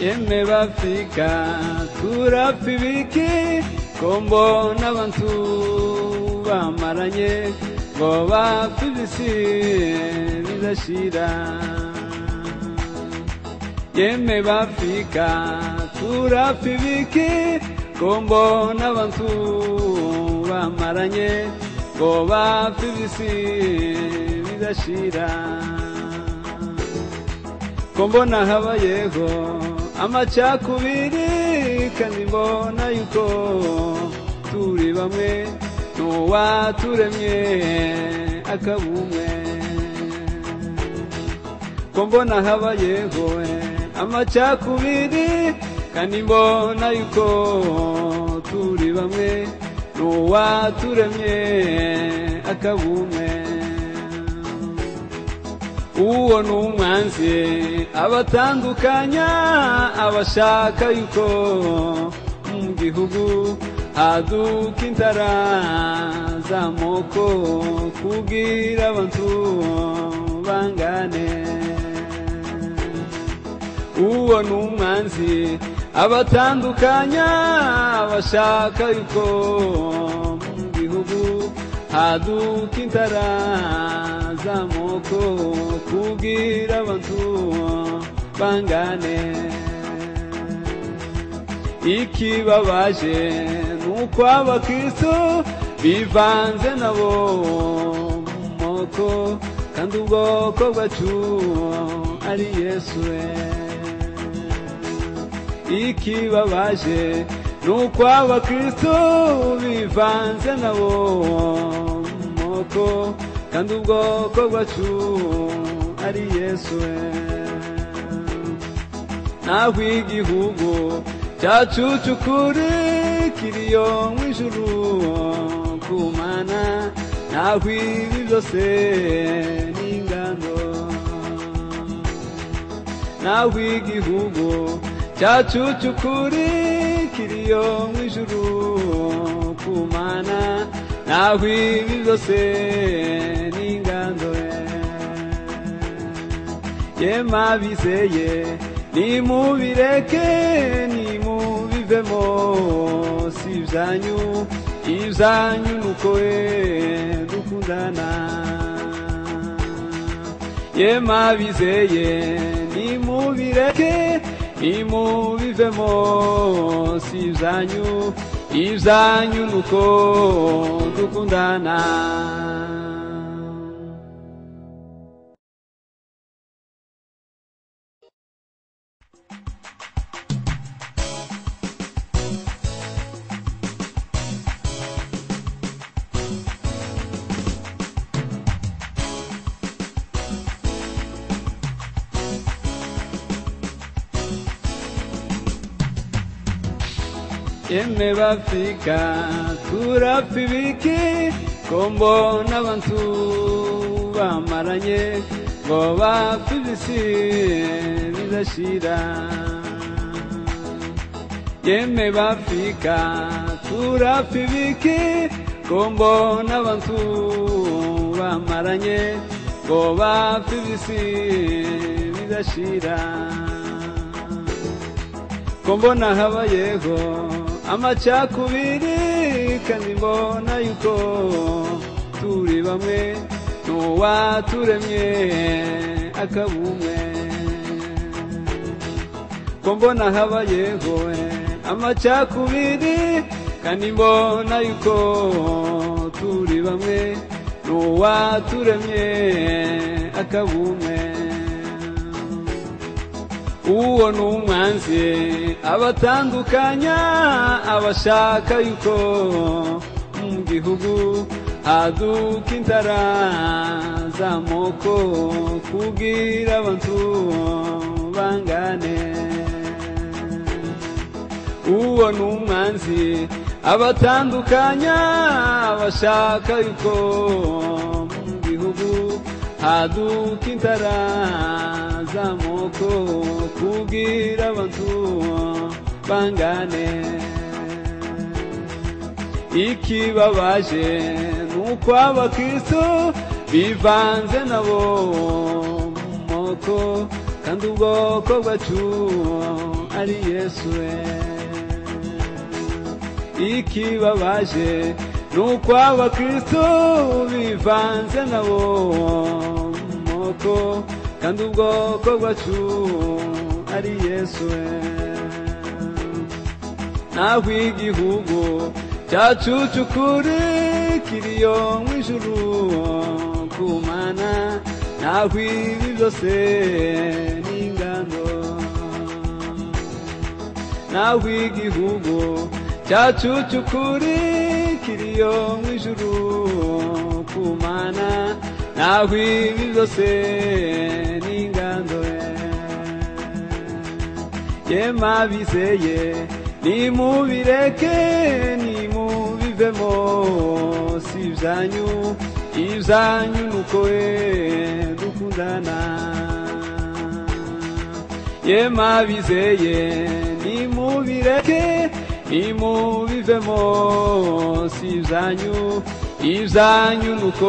yemwe b'Afrika turapfa ibiki ko mbona abantu bamaranye ngo bapfa ibisi bidashira. Yemwe b'Afrika turapfa ibiki ko mbona abantu bamaranye ngo bapfa ibisi bidashira. Ko mbona habayeho amacakubiri kandi mbona yuko turi bamwe n'uwaturemye akabumwe. Ko mbona habayeho amacakubiri kandi mbona yuko turi bamwe n'uwaturemye akabumwe. Uwo n'umwanzi abatandukanya abashaka yuko mu gihugu haduka intara z'amoko kugira abantu bangane. Uwo n'umwanzi abatandukanya abashaka yuko mu gihugu haduka intara z'amoko kugira abantu bangane. Ikibabaje nuko abakristo bivanze nabo mu moko kandi ubwoko bwacu ari Yesu. Ikibabaje nuko abakristo bivanze nabo mu moko kandi ubwoko bwacu ari Yesu. Naho igihugu cyacu cy'ukuri kiriyo mu ijuru ku Mana, naho ibi byose ni ingano. Naho igihugu cyacu cy'ukuri kiriyo mu ijuru ku Mana, naho ibi byose ni ingano. Yemwe abizeye nimubireke nimubivemo, si ibyanyu ibyanyu nuko dukundana. Yemwe abizeye nimubireke nimubivemo, si ibyanyu ibyanyu nuko dukundana. Yemwe b'Afrika turapfa ibiki ko mbona abantu bamaranye ngo bapfa ibisi bidashira. Yemwe b'Afrika turapfa ibiki ko mbona abantu bamaranye ngo bapfa ibisi bidashira. Ko mbona habayeho amacakubiri kandi mbona yuko turi bamwe n'uwaturemye akabumwe. Ko mbona habayeho amacakubiri kandi mbona yuko turi bamwe n'uwaturemye akabumwe. Uwo n'umwanzi abatandukanya abashaka yuko mu gihugu haduka intara z'amoko kugira abantu bangane. Uwo n'umwanzi abatandukanya abashaka yuko mu gihugu haduka intara z'amoko kugira abantu bangane. Ikibabaje nuko abakristo bivanze nabo mu moko kandi ubwoko bwacu ari Yesu we. Ikibabaje nuko abakristo bivanze nabo moko kandi ubwoko bwacu ari Yesu we. Naho igihugu cyacu cy'ukuri kiriyo mu ijuru ku Mana, naho ibi byose ni ingando. Naho igihugu cyacu cy'ukuri kiriyo mu ijuru ku Mana, naho ibi byose ni ingando. Yema bizeye nimubireke nimubivemo, si ibyanyu ibyanyu nuko we dukundana. Yema bizeye nimubireke nimubivemo, si ibyanyu ibyanyu nuko